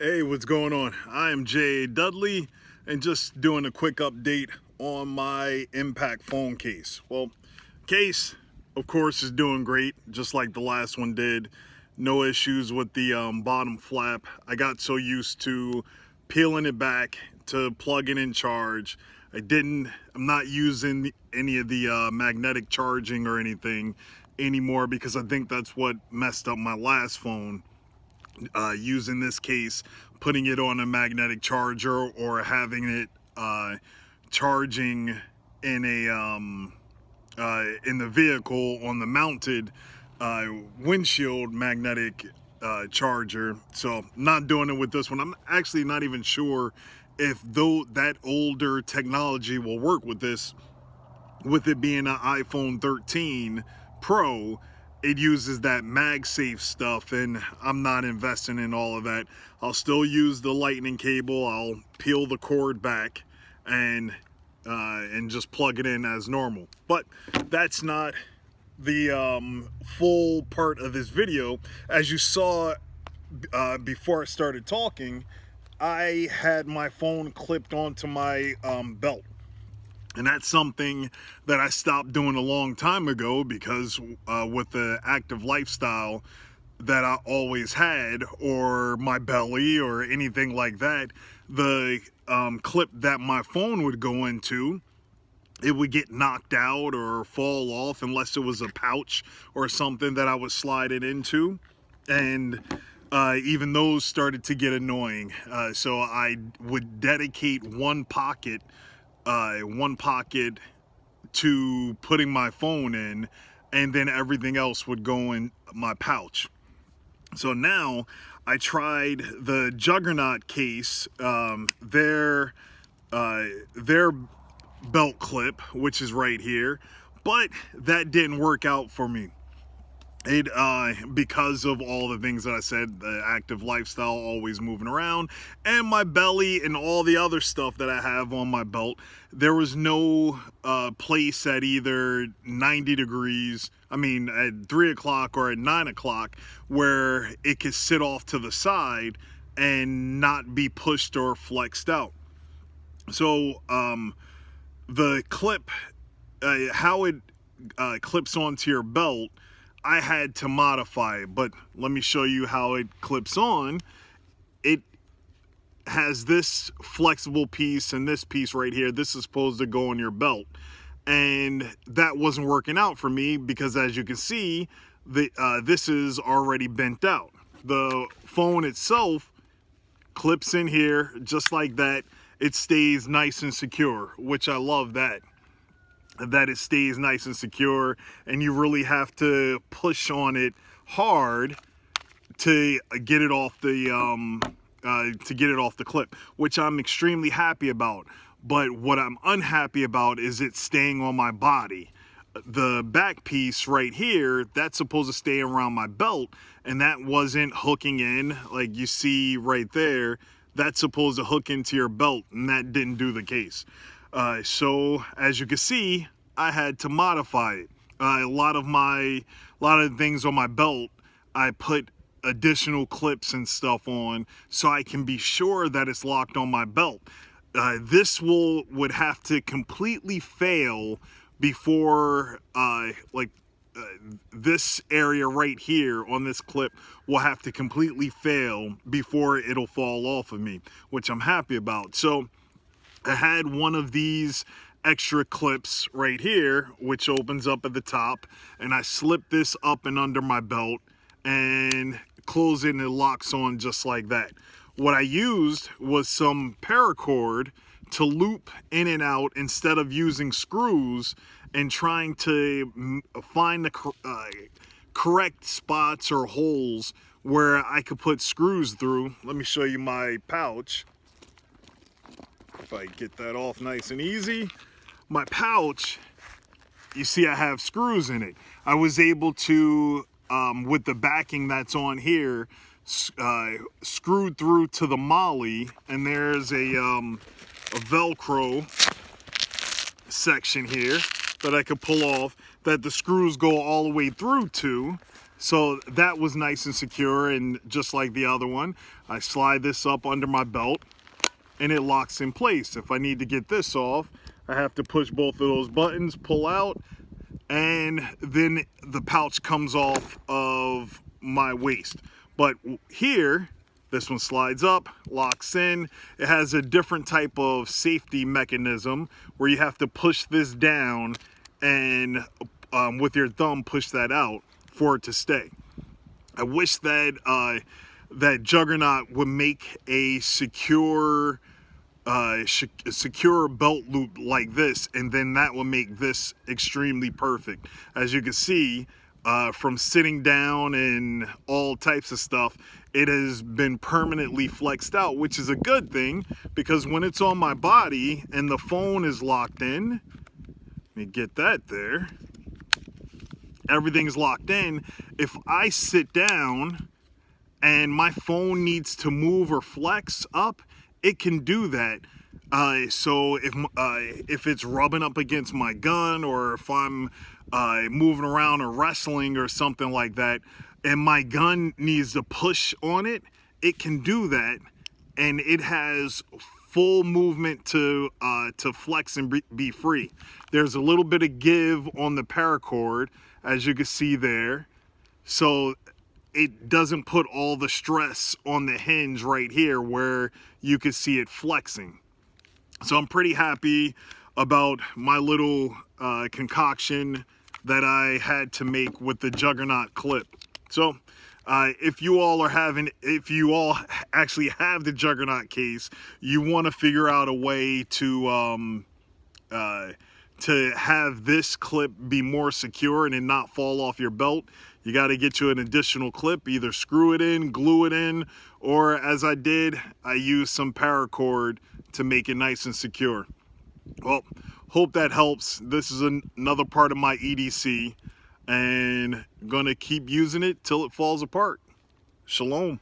Hey, what's going on? I am Dudley and just doing a quick update on my Impact phone case. Well, case, of course, is doing great, just like the last one did. No issues with the bottom flap. I got so used to peeling it back to plug it in charge. I'm not using any of the magnetic charging or anything anymore because I think that's what messed up my last phone. Using this case, putting it on a magnetic charger or having it charging in a in the vehicle on the mounted windshield magnetic charger. So not doing it with this one. I'm actually not even sure if though that older technology will work with this, with it being an iPhone 13 Pro. It uses that MagSafe stuff, and I'm not investing in all of that. I'll still use the lightning cable. I'll peel the cord back and just plug it in as normal. But that's not the full part of this video. As you saw before I started talking, I had my phone clipped onto my belt. And that's something that I stopped doing a long time ago because with the active lifestyle that I always had, or my belly or anything like that, the clip that my phone would go into, it would get knocked out or fall off unless it was a pouch or something that I was sliding into. And even those started to get annoying. So I would dedicate one pocket to putting my phone in, and then everything else would go in my pouch. So now I tried the Juggernaut case, their belt clip, which is right here, but that didn't work out for me. It because of all the things that I said, the active lifestyle, always moving around, and my belly and all the other stuff that I have on my belt, there was no place at either 90 degrees, at 3 o'clock or at 9 o'clock, where it could sit off to the side and not be pushed or flexed out. So the clip, how it clips onto your belt, I had to modify it, but let me show you how it clips on. It has this flexible piece and this piece right here. This is supposed to go on your belt, and that wasn't working out for me because, as you can see, this is already bent out. The phone itself clips in here just like that. It stays nice and secure, which I love that it stays nice and secure, and you really have to push on it hard to get it off the clip, which I'm extremely happy about. But what I'm unhappy about is it staying on my body. The back piece right here, that's supposed to stay around my belt, and that wasn't hooking in like you see right there. That's supposed to hook into your belt, and that didn't do the case. So as you can see, I had to modify it. A lot of the things on my belt, I put additional clips and stuff on so I can be sure that it's locked on my belt. This would have to completely fail before this area right here on this clip will have to completely fail before it'll fall off of me, which I'm happy about. So I had one of these extra clips right here, which opens up at the top, and I slip this up and under my belt and close it, and it locks on just like that. What I used was some paracord to loop in and out instead of using screws and trying to find the correct spots or holes where I could put screws through. Let me show you my pouch. If I get that off nice and easy. My pouch, you see I have screws in it. I was able to, with the backing that's on here, screwed through to the molle, and there's a Velcro section here that I could pull off that the screws go all the way through to. So that was nice and secure, and just like the other one, I slide this up under my belt and it locks in place. If I need to get this off, I have to push both of those buttons, pull out, and then the pouch comes off of my waist. But here, this one slides up, locks in. It has a different type of safety mechanism where you have to push this down and with your thumb push that out for it to stay. I wish that that Juggernaut would make a secure belt loop like this, and then that will make this extremely perfect. As you can see, from sitting down and all types of stuff, it has been permanently flexed out, which is a good thing, because when it's on my body and the phone is locked in, let me get that there, everything's locked in. If I sit down and my phone needs to move or flex up, it can do that. So if it's rubbing up against my gun, or if I'm moving around or wrestling or something like that, and my gun needs to push on it, it can do that, and it has full movement to flex and be free. There's a little bit of give on the paracord, as you can see there, so it doesn't put all the stress on the hinge right here where you can see it flexing. So I'm pretty happy about my little concoction that I had to make with the Juggernaut clip. So if you all actually have the Juggernaut case, you want to figure out a way to have this clip be more secure and it not fall off your belt. You got to get you an additional clip, either screw it in, glue it in, or as I did, I used some paracord to make it nice and secure. Well, hope that helps. This is another part of my EDC, and gonna keep using it till it falls apart. Shalom.